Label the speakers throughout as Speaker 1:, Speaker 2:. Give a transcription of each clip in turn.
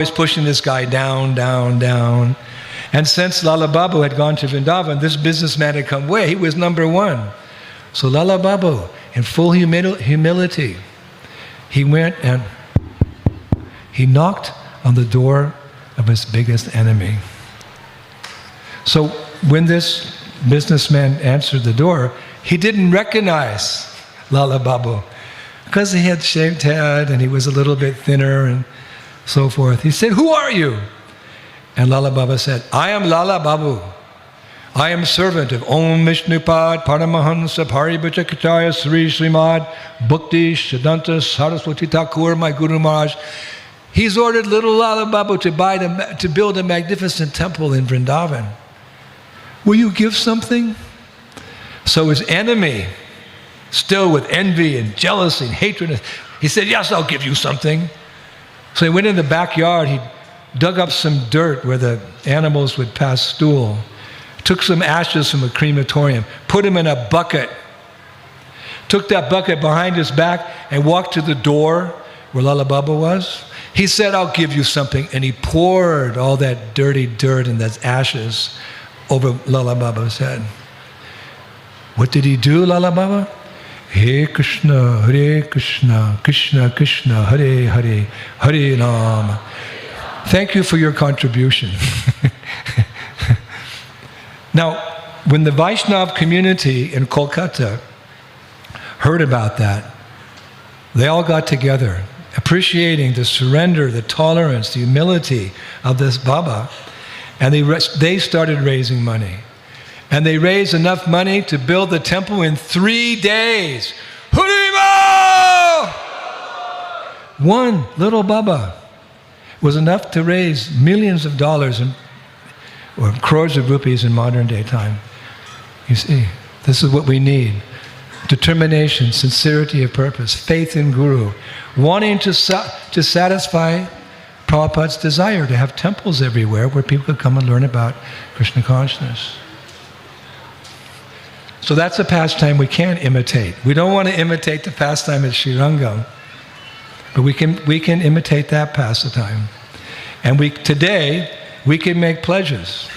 Speaker 1: Always pushing this guy down, down, down. And since Lal Babu had gone to Vrindavan, this businessman had come way. He was number one. So Lal Babu, in full humility, he went and he knocked on the door of his biggest enemy. So when this businessman answered the door, he didn't recognize Lal Babu because he had shaved head and he was a little bit thinner and so forth. He said, "Who are you?" And Lal Babu said, "I am Lal Babu. I am servant of Om Vishnupad Paramahansa Paribhajacharya Sri Srimad Bhakti Siddhanta Saraswati Thakur, my Guru Maharaj. He's ordered little Lal Babu to build a magnificent temple in Vrindavan. Will you give something?" So his enemy, still with envy and jealousy and hatred, he said, "Yes, I'll give you something." So he went in the backyard, he dug up some dirt where the animals would pass stool, took some ashes from a crematorium, put them in a bucket, took that bucket behind his back and walked to the door where Lal Babu was. He said, "I'll give you something," and he poured all that dirty dirt and those ashes over Lal Babu's head. What did he do, Lal Babu? Hare Krishna, Krishna Krishna, Hare Hare, Hare Rama. Thank you for your contribution. Now, when the Vaishnav community in Kolkata heard about that, they all got together, appreciating the surrender, the tolerance, the humility of this Baba, and they started raising money. And they raised enough money to build the temple in 3 days. Haribo! One little Baba was enough to raise millions of dollars or crores of rupees in modern day time. You see, this is what we need. Determination, sincerity of purpose, faith in Guru, wanting to satisfy Prabhupada's desire to have temples everywhere where people could come and learn about Krishna consciousness. So that's a pastime we can't imitate. We don't want to imitate the pastime at Srirangam, but we can imitate that pastime. And today we can make pledges.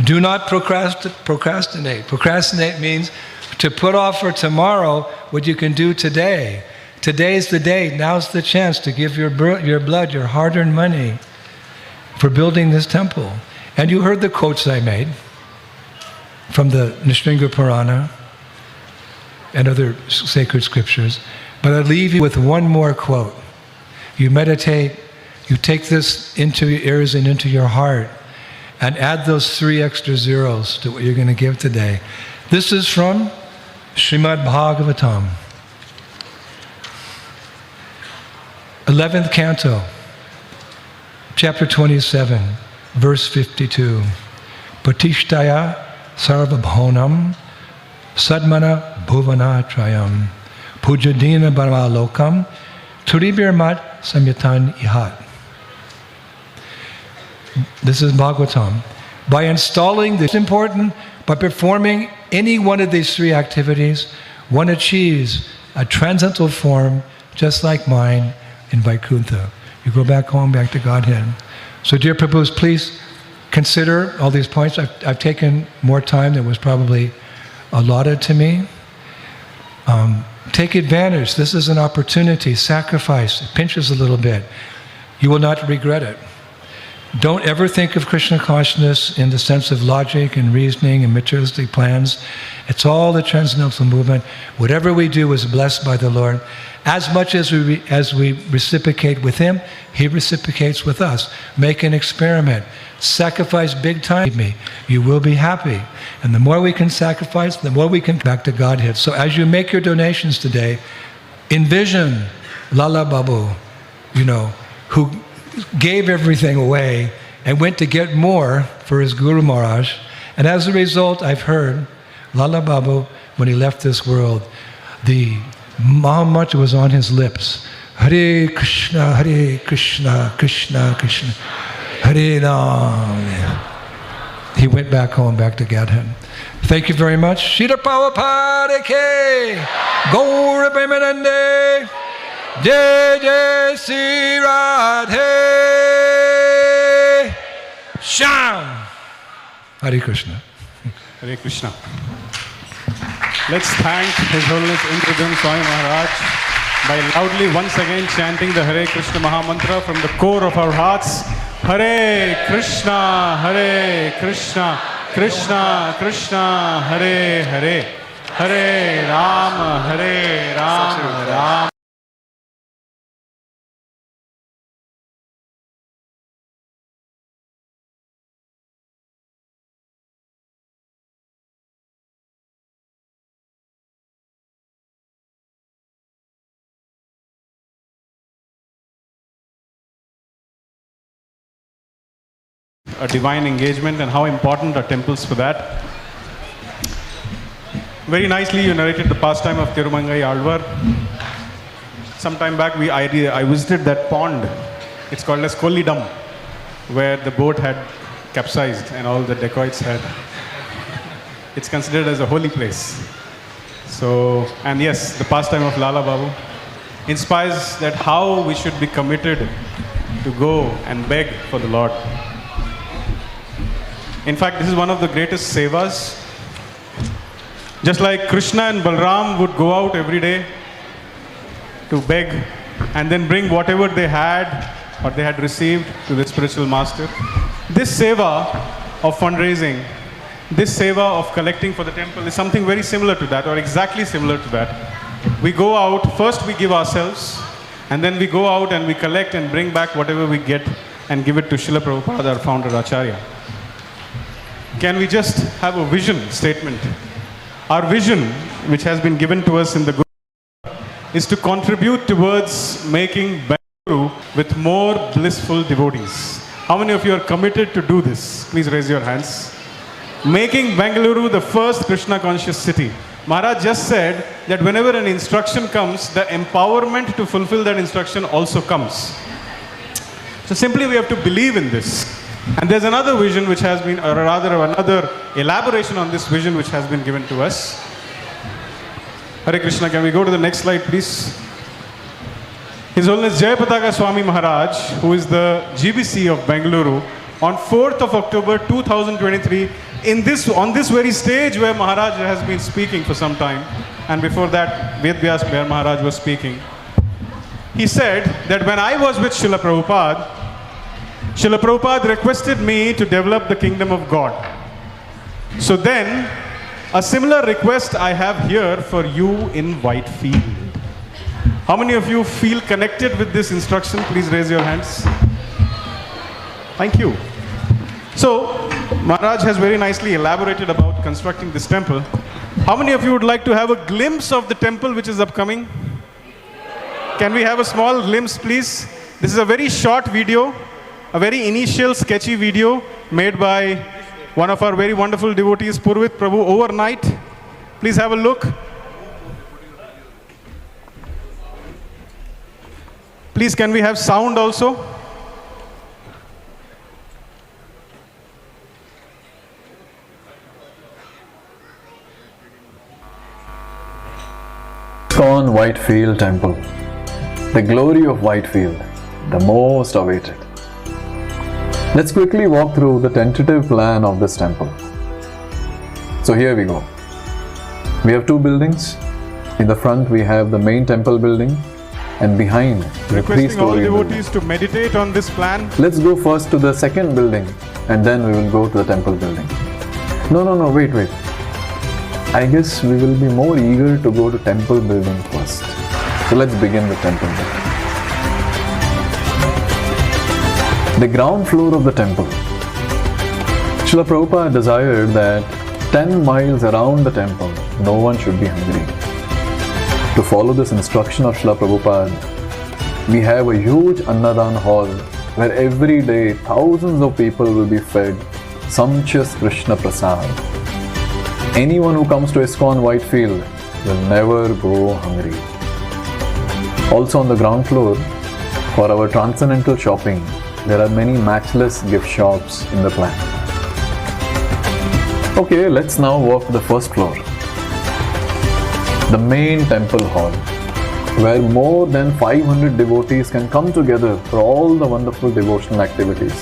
Speaker 1: Do not procrastinate. Procrastinate means to put off for tomorrow what you can do today. Today's the day. Now's the chance to give your blood, your hard-earned money for building this temple. And you heard the quotes I made from the Nrsimha Purana and other sacred scriptures. But I'll leave you with one more quote. You meditate, you take this into your ears and into your heart, and add those 3 extra zeros to what you're going to give today. This is from Srimad Bhagavatam, 11th canto, chapter 27, verse 52. Patishtaya Sarvabhaunam Sadmana Bhuvana Trayam Pujadina Bhavalokam Turibirmat Samyatan Ihat. This is Bhagavatam. By installing this important, by performing any one of these 3 activities, one achieves a transcendental form just like mine in Vaikuntha. You go back home, back to Godhead. So dear Prabhus, please consider all these points. I've taken more time than was probably allotted to me. Take advantage. This is an opportunity. Sacrifice. It pinches a little bit. You will not regret it. Don't ever think of Krishna consciousness in the sense of logic and reasoning and materialistic plans. It's all the transcendental movement. Whatever we do is blessed by the Lord. As much as we reciprocate with Him, He reciprocates with us. Make an experiment. Sacrifice big time. You will be happy. And the more we can sacrifice, the more we can back to Godhead. So as you make your donations today, envision Lal Babu, who gave everything away and went to get more for his Guru Maharaj. And as a result, I've heard Lal Babu, when he left this world, the Mahamantra was on his lips. Hare Krishna, Krishna Krishna, Hare Ram. He went back home, back to Godhead. Thank you very much. Shira Prabhupada Ki Gaura Premanande Jai Jai Sri Radhe. Sham! Hare Krishna.
Speaker 2: Hare Krishna. Let's thank His Holiness Indradhan Swami Maharaj by loudly once again chanting the Hare Krishna Maha Mantra from the core of our hearts. Hare Krishna, Hare Krishna, Krishna Krishna, Hare Hare, Hare Rama, Hare Rama, Rama. A divine engagement and how important are temples for that. Very nicely you narrated the pastime of Tirumangai Alvar. Some time back I visited that pond. It's called as Kollidam, where the boat had capsized and all the dacoits had. It's considered as a holy place. So, and yes, the pastime of Lal Babu inspires that how we should be committed to go and beg for the Lord. In fact, this is one of the greatest sevas. Just like Krishna and Balram would go out every day to beg and then bring whatever they had or they had received to the spiritual master. This seva of fundraising, this seva of collecting for the temple is something very similar to that, or exactly similar to that. We go out, first we give ourselves, and then we go out and we collect and bring back whatever we get and give it to Srila Prabhupada, our founder Acharya. Can we just have a vision statement? Our vision, which has been given to us in the Guru, is to contribute towards making Bengaluru with more blissful devotees. How many of you are committed to do this? Please raise your hands. Making Bengaluru the first Krishna conscious city. Maharaj just said that whenever an instruction comes, the empowerment to fulfill that instruction also comes. So simply we have to believe in this. And there's another vision which has been, or rather another elaboration on this vision which has been given to us. Hare Krishna, can we go to the next slide please? His Holiness Jayapataka Swami Maharaj, who is the GBC of Bengaluru, on 4th of October 2023, on this very stage where Maharaj has been speaking for some time, and before that Ved Vyas Maharaj was speaking, he said that when I was with Srila Prabhupada requested me to develop the kingdom of God. So then, a similar request I have here for you in Whitefield. How many of you feel connected with this instruction? Please raise your hands. Thank you. So, Maharaj has very nicely elaborated about constructing this temple. How many of you would like to have a glimpse of the temple which is upcoming? Can we have a small glimpse, please? This is a very short video. A very initial sketchy video made by one of our very wonderful devotees, Purvit Prabhu, overnight. Please have a look. Please, can we have sound also?
Speaker 3: ISKCON Whitefield Temple. The glory of Whitefield, the most awaited. Let's quickly walk through the tentative plan of this temple. So here we go. We have two buildings. In the front we have the main temple building, and behind the
Speaker 2: requesting all devotees
Speaker 3: building.
Speaker 2: to meditate on this plan.
Speaker 3: Let's go first to the second building and then we will go to the temple building. No, wait. I guess we will be more eager to go to temple building first. So let's begin with temple building. The ground floor of the temple. Srila Prabhupada desired that 10 miles around the temple, no one should be hungry. To follow this instruction of Srila Prabhupada, we have a huge Annadan hall where every day thousands of people will be fed sumptuous Krishna Prasad. Anyone who comes to ISKCON Whitefield will never go hungry. Also on the ground floor, for our transcendental shopping, there are many matchless gift shops in the plan. Okay, let's now walk to the first floor. The main temple hall, where more than 500 devotees can come together for all the wonderful devotional activities.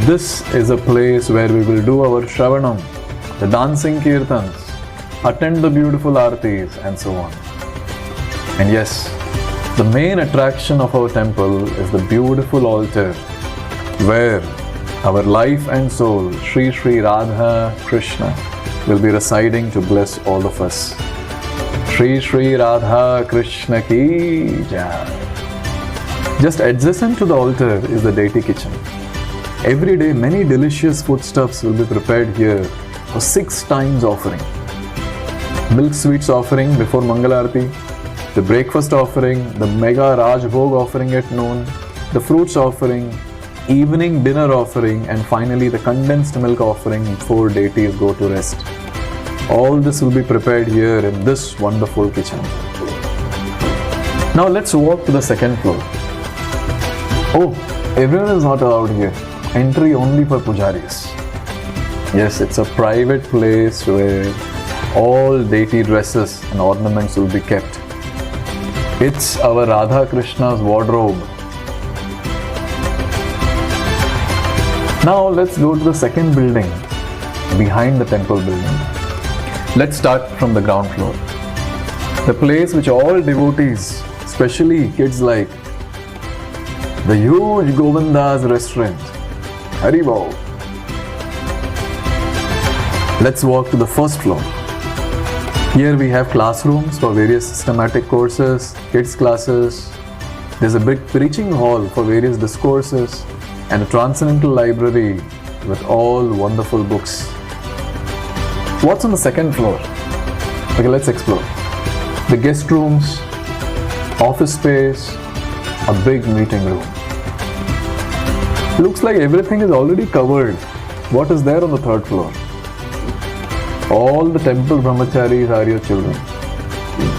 Speaker 3: This is a place where we will do our Shravanam, the dancing kirtans, attend the beautiful aartis and so on. And yes, the main attraction of our temple is the beautiful altar where our life and soul, Sri Sri Radha Krishna, will be residing to bless all of us. Sri Sri Radha Krishna ki jai. Just adjacent to the altar is the deity kitchen. Every day, many delicious foodstuffs will be prepared here for 6 times offering. Milk sweets offering before Mangalarti, the breakfast offering, the mega Raj Bhog offering at noon, the fruits offering, evening dinner offering, and finally the condensed milk offering before deities go to rest. All this will be prepared here in this wonderful kitchen. Now let's walk to the second floor. Oh, everyone is not allowed here. Entry only for pujaris. Yes, it's a private place where all deity dresses and ornaments will be kept. It's our Radha Krishna's wardrobe. Now let's go to the second building behind the temple building. Let's start from the ground floor. The place which all devotees, especially kids, like. The huge Govinda's restaurant. Haribol. Let's walk to the first floor. Here we have classrooms for various systematic courses, kids classes. There's a big preaching hall for various discourses and a transcendental library with all wonderful books. What's on the second floor? Okay, let's explore. The guest rooms, office space, a big meeting room. Looks like everything is already covered. What is there on the third floor? All the temple brahmacharis are your children.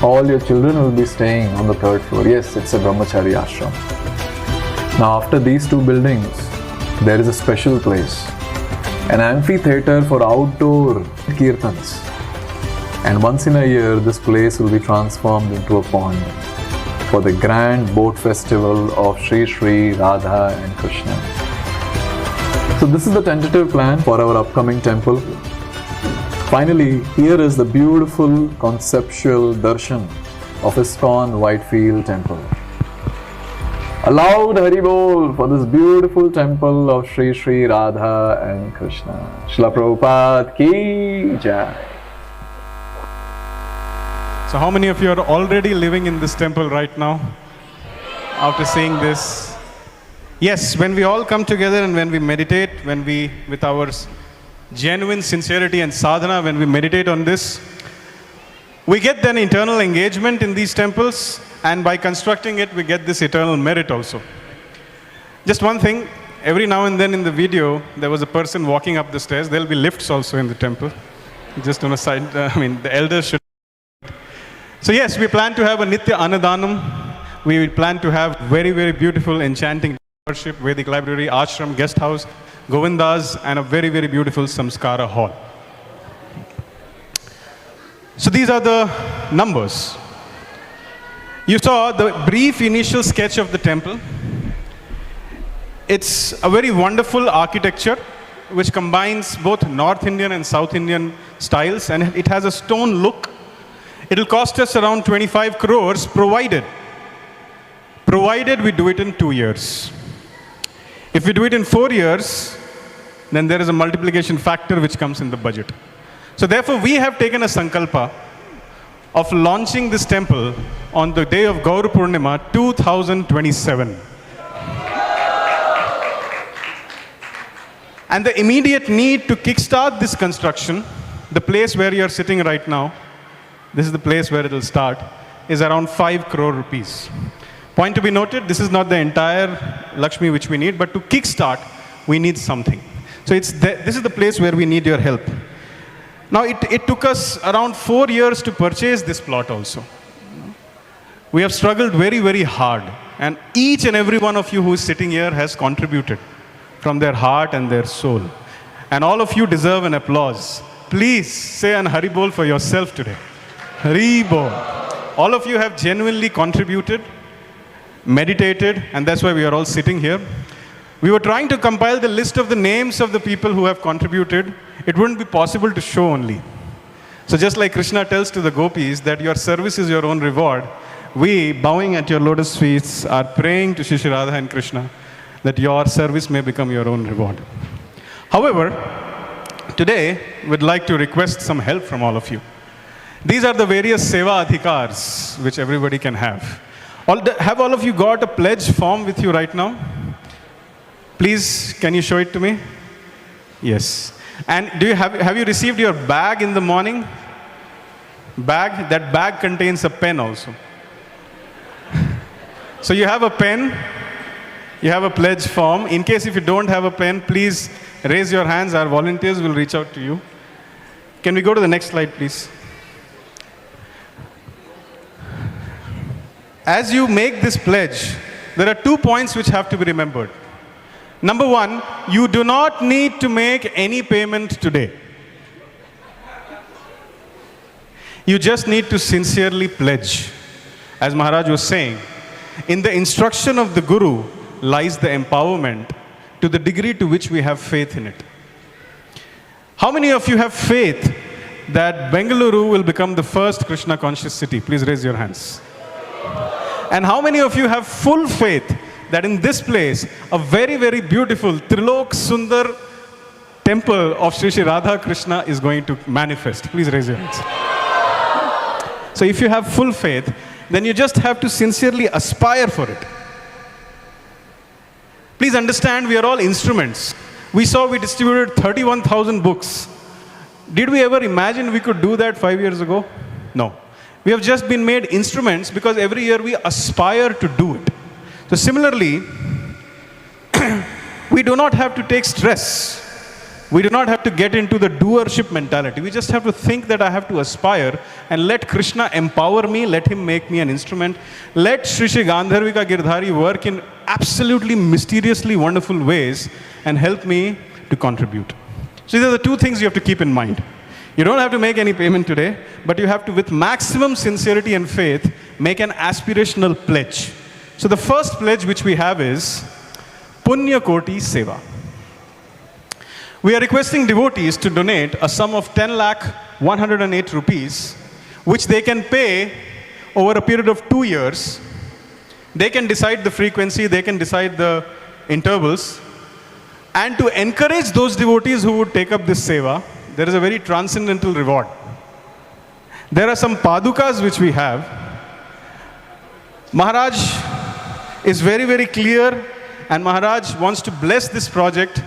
Speaker 3: All your children will be staying on the third floor. Yes, it's a brahmachari ashram. Now after these 2 buildings, there is a special place. An amphitheater for outdoor kirtans. And once in a year, this place will be transformed into a pond for the grand boat festival of Sri Sri Radha and Krishna. So this is the tentative plan for our upcoming temple. Finally, here is the beautiful conceptual darshan of ISKCON Whitefield temple. A loud Haribol for this beautiful temple of Sri Sri Radha and Krishna. Srila Prabhupada ki jai.
Speaker 2: So how many of you are already living in this temple right now after seeing this? Yes, when we all come together and when we meditate, when we, with our genuine sincerity and sadhana, when we meditate on this, we get an internal engagement in these temples, and by constructing it, we get this eternal merit also. Just one thing, every now and then in the video, there was a person walking up the stairs. There will be lifts also in the temple. Just on a side, the elders should. So yes, we plan to have a Nitya Anadanam. We plan to have very, very beautiful, enchanting worship, Vedic library, ashram, guest house, Govindas, and a very, very beautiful Samskara hall. So these are the numbers. You saw the brief initial sketch of the temple. It's a very wonderful architecture which combines both North Indian and South Indian styles, and it has a stone look. It will cost us around 25 crores provided we do it in 2 years. If we do it in 4 years, then there is a multiplication factor which comes in the budget. So therefore, we have taken a sankalpa of launching this temple on the day of Gaur Purnima 2027. And the immediate need to kickstart this construction, the place where you are sitting right now, this is the place where it will start, is around 5 crore rupees. Point to be noted, this is not the entire Lakshmi which we need, but to kickstart, we need something. So this is the place where we need your help. Now, it took us around 4 years to purchase this plot also. We have struggled very, very hard. And each and every one of you who is sitting here has contributed from their heart and their soul. And all of you deserve an applause. Please say an Haribol for yourself today. Haribol. All of you have genuinely contributed, meditated, and that's why we are all sitting here. We were trying to compile the list of the names of the people who have contributed. It wouldn't be possible to show only. So just like Krishna tells to the gopis that your service is your own reward, we, bowing at your lotus feet, are praying to Shri Radha and Krishna that your service may become your own reward. However, today we'd like to request some help from all of you. These are the various seva adhikars which everybody can have. Have all of you got a pledge form with you right now? Please, can you show it to me? Yes. And have you received your bag in the morning? Bag? That bag contains a pen also. So you have a pen, you have a pledge form. In case if you don't have a pen, please raise your hands. Our volunteers will reach out to you. Can we go to the next slide, please? As you make this pledge, there are 2 points which have to be remembered. Number one, you do not need to make any payment today. You just need to sincerely pledge. As Maharaj was saying, in the instruction of the Guru lies the empowerment to the degree to which we have faith in it. How many of you have faith that Bengaluru will become the first Krishna conscious city? Please raise your hands. And how many of you have full faith that in this place, a very, very beautiful Trilok Sundar temple of Shri Shri Radha Krishna is going to manifest? Please raise your hands. So if you have full faith, then you just have to sincerely aspire for it. Please understand, we are all instruments. We distributed 31,000 books. Did we ever imagine we could do that 5 years ago? No. We have just been made instruments because every year we aspire to do it. So similarly, we do not have to take stress. We do not have to get into the doership mentality. We just have to think that I have to aspire and let Krishna empower me, let him make me an instrument. Let Shri Shri Gandharvika Girdhari work in absolutely mysteriously wonderful ways and help me to contribute. So these are the 2 things you have to keep in mind. You don't have to make any payment today, but you have to, with maximum sincerity and faith, make an aspirational pledge. So the first pledge which we have is Punya Koti Seva. We are requesting devotees to donate a sum of 10,108 rupees, which they can pay over a period of 2 years. They can decide the frequency, they can decide the intervals. And to encourage those devotees who would take up this seva, there is a very transcendental reward. There are some padukas which we have. Maharaj is very, very clear, and Maharaj wants to bless this project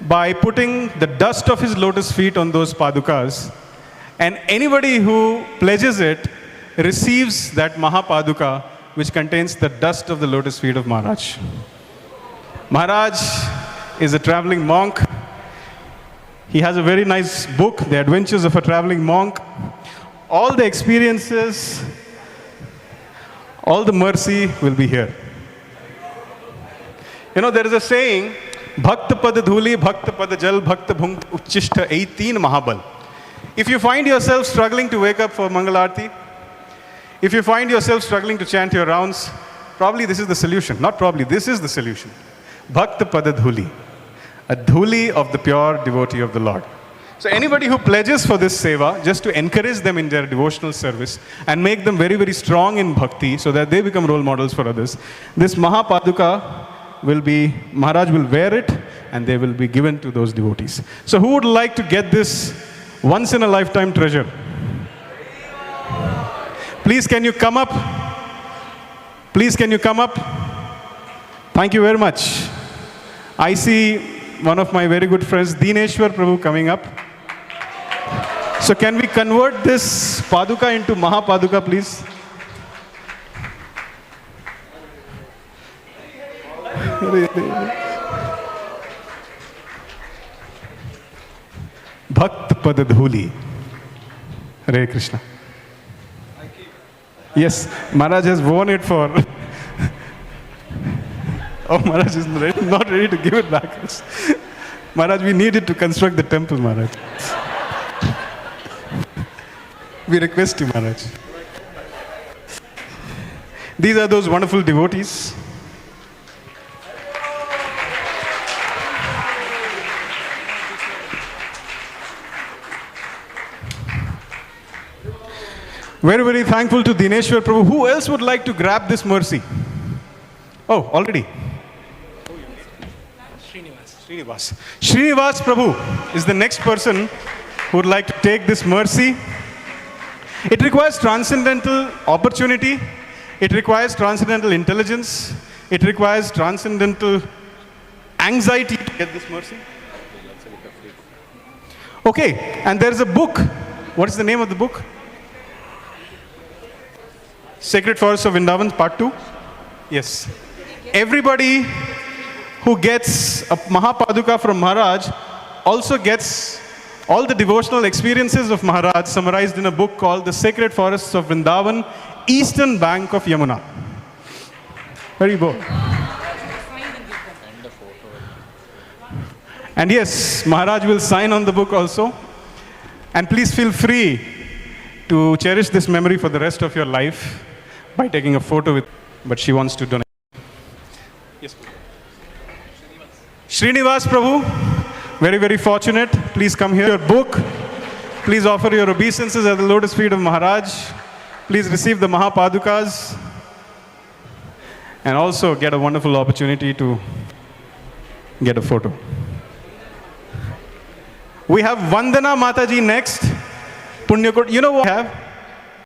Speaker 2: by putting the dust of his lotus feet on those padukas. And anybody who pledges it receives that Mahapaduka, which contains the dust of the lotus feet of Maharaj. Maharaj is a traveling monk. He has a very nice book, The Adventures of a Traveling Monk. All the experiences, all the mercy will be here. You know, there is a saying, Bhakta Pad Dhuli, Bhakta Pad Jal, Bhakta Bhunkt Uchishta 18 Mahabal. If you find yourself struggling to wake up for Mangalarti, if you find yourself struggling to chant your rounds, probably this is the solution. Not probably, this is the solution. Bhakta Pad Dhuli, a dhuli of the pure devotee of the Lord. So anybody who pledges for this seva, just to encourage them in their devotional service and make them very, very strong in bhakti so that they become role models for others, this Mahapaduka will be, Maharaj will wear it and they will be given to those devotees. So who would like to get this once in a lifetime treasure? Please can you come up? Please can you come up? Thank you very much. I see one of my very good friends, Dineshwar Prabhu, coming up. So can we convert this Paduka into Mahapaduka, please? Bhakta Pada Dhuli. Hare Krishna. Yes, Maharaj has worn it for... Oh, Maharaj is not ready to give it back. Maharaj, we need it to construct the temple, Maharaj. We request you, Maharaj. These are those wonderful devotees. Very, very thankful to Dineshwar Prabhu. Who else would like to grab this mercy? Oh, already. Srinivas. Srinivas Prabhu is the next person who would like to take this mercy. It requires transcendental opportunity. It requires transcendental intelligence. It requires transcendental anxiety to get this mercy. Okay, and there's a book. What is the name of the book? Sacred Forests of Vrindavan, Part 2? Yes. Everybody who gets a Mahapaduka from Maharaj also gets all the devotional experiences of Maharaj summarized in a book called The Sacred Forests of Vrindavan, Eastern Bank of Yamuna. Very bold. And yes, Maharaj will sign on the book also. And please feel free to cherish this memory for the rest of your life by taking a photo with, but she wants to donate. Yes, Srinivas Prabhu, very, very fortunate. Please come here. Your book. Please offer your obeisances at the lotus feet of Maharaj. Please receive the Mahapadukas. And also get a wonderful opportunity to get a photo. We have Vandana Mataji next. Punyakot. You know what we have?